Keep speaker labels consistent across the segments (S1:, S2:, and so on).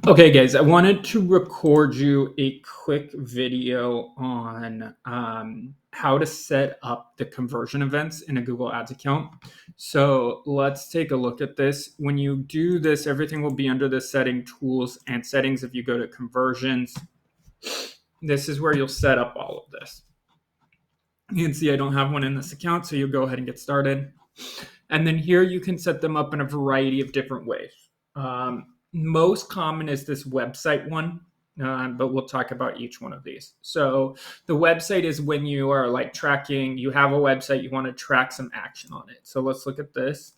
S1: Okay, guys, I wanted to record you a quick video on how to set up the conversion events in a Google Ads account. So let's take a look at this. When you do this, everything will be under the setting tools and settings. If you go to conversions, this is where you'll set up all of this. You can see I don't have one in this account, so you'll go ahead and get started. And then here you can set them up in a variety of different ways. Most common is this website one, but we'll talk about each one of these. So the website is when you are like tracking, you have a website, you want to track some action on it. So let's look at this.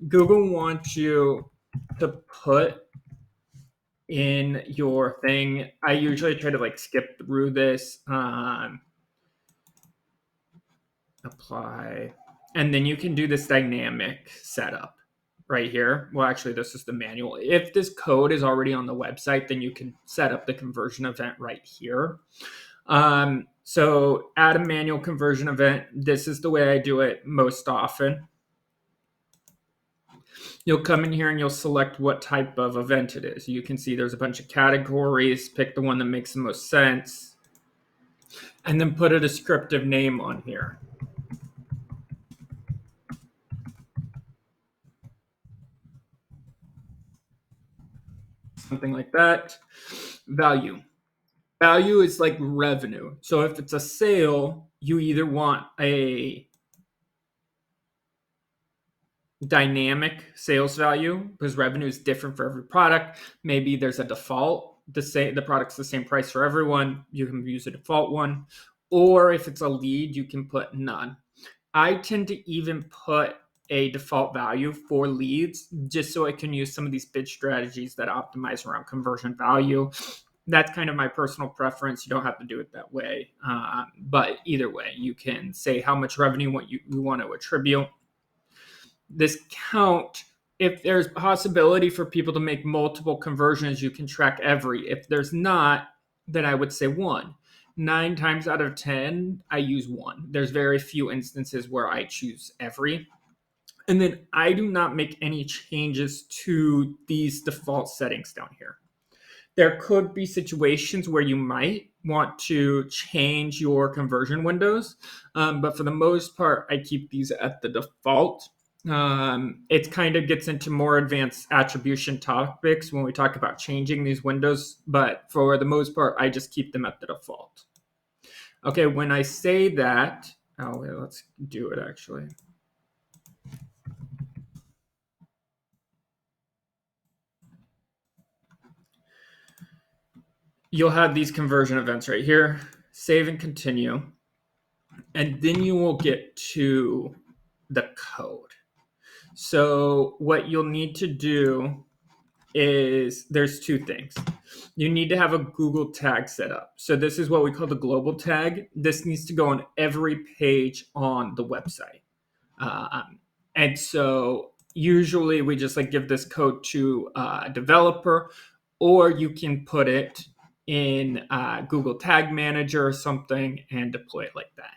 S1: Google wants you to put in your thing. I usually try to like skip through this, apply, and then you can do this dynamic setup right here. Well, actually, this is the manual. If this code is already on the website, then you can set up the conversion event right here. So add a manual conversion event. This is the way I do it most often. You'll come in here and you'll select what type of event it is. You can see there's a bunch of categories. Pick the one that makes the most sense. And then put a descriptive name on here. Something like that. Value. Value is like revenue. So if it's a sale, you either want a dynamic sales value because revenue is different for every product. Maybe there's a default. The product's the same price for everyone. You can use a default one. Or if it's a lead, you can put none. I tend to even put a default value for leads just so I can use some of these bid strategies that optimize around conversion value. That's kind of my personal preference. You don't have to do it that way. But either way, you can say how much revenue you want to attribute. This count, if there's possibility for people to make multiple conversions, you can track every. If there's not, then I would say 1. 9 times out of 10, I use 1. There's very few instances where I choose every. And then I do not make any changes to these default settings down here. There could be situations where you might want to change your conversion windows, but for the most part, I keep these at the default. It kind of gets into more advanced attribution topics when we talk about changing these windows, but for the most part, I just keep them at the default. Okay, when I say that, let's do it actually. You'll have these conversion events right here. Save and continue. And then you will get to the code. So what you'll need to do is there's 2 things. You need to have a Google tag set up. So this is what we call the global tag. This needs to go on every page on the website. And so usually we just like give this code to a developer, or you can put it in Google Tag Manager or something and deploy it like that.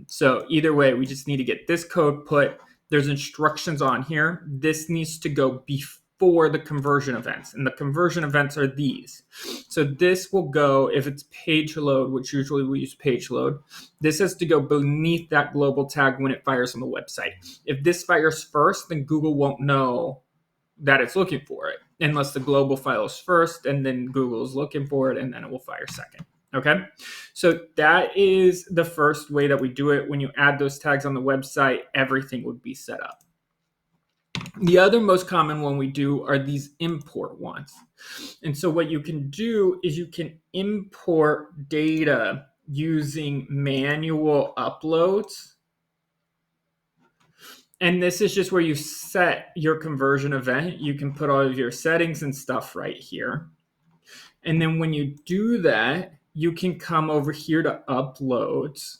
S1: So either way, we just need to get this code put. There's instructions on here. This needs to go before the conversion events, and the conversion events are these. So this will go, if it's page load, which usually we use page load, this has to go beneath that global tag when it fires on the website. If this fires first, then Google won't know that it's looking for it unless the global files first, and then Google is looking for it, and then it will fire second. Okay, so that is the first way that we do it. When you add those tags on the website, everything would be set up. The other most common one we do are these import ones. And so what you can do is you can import data using manual uploads. And this is just where you set your conversion event. You can put all of your settings and stuff right here. And then when you do that, you can come over here to uploads,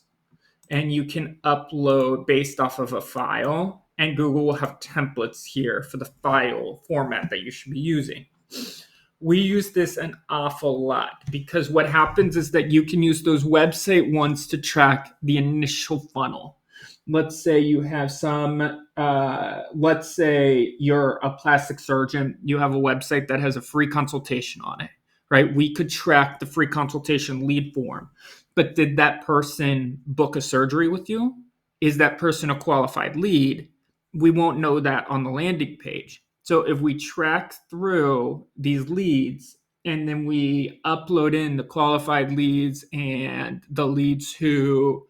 S1: and you can upload based off of a file, and Google will have templates here for the file format that you should be using. We use this an awful lot because what happens is that you can use those website ones to track the initial funnel. let's say you have let's say you're a plastic surgeon, you have a website that has a free consultation on it, right? We could track the free consultation lead form, but did that person book a surgery with you? Is that person a qualified lead? We won't know that on the landing page. So if we track through these leads and then we upload in the qualified leads and the leads who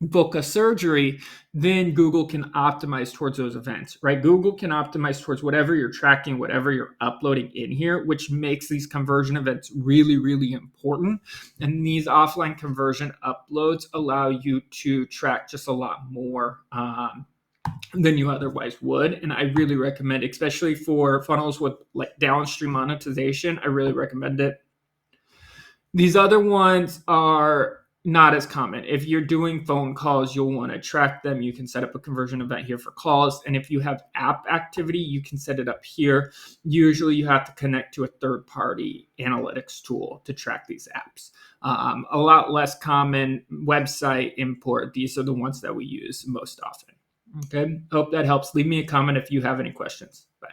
S1: book a surgery, then Google can optimize towards those events, right? Google can optimize towards whatever you're tracking, whatever you're uploading in here, which makes these conversion events really, really important. And these offline conversion uploads allow you to track just a lot more than you otherwise would. And I really recommend, especially for funnels with like downstream monetization, I really recommend it. These other ones are not as common. If you're doing phone calls, you'll want to track them. You can set up a conversion event here for calls. And if you have app activity, you can set it up here. Usually you have to connect to a third-party analytics tool to track these apps. A lot less common website import. These are the ones that we use most often. Okay, hope that helps. Leave me a comment if you have any questions. Bye.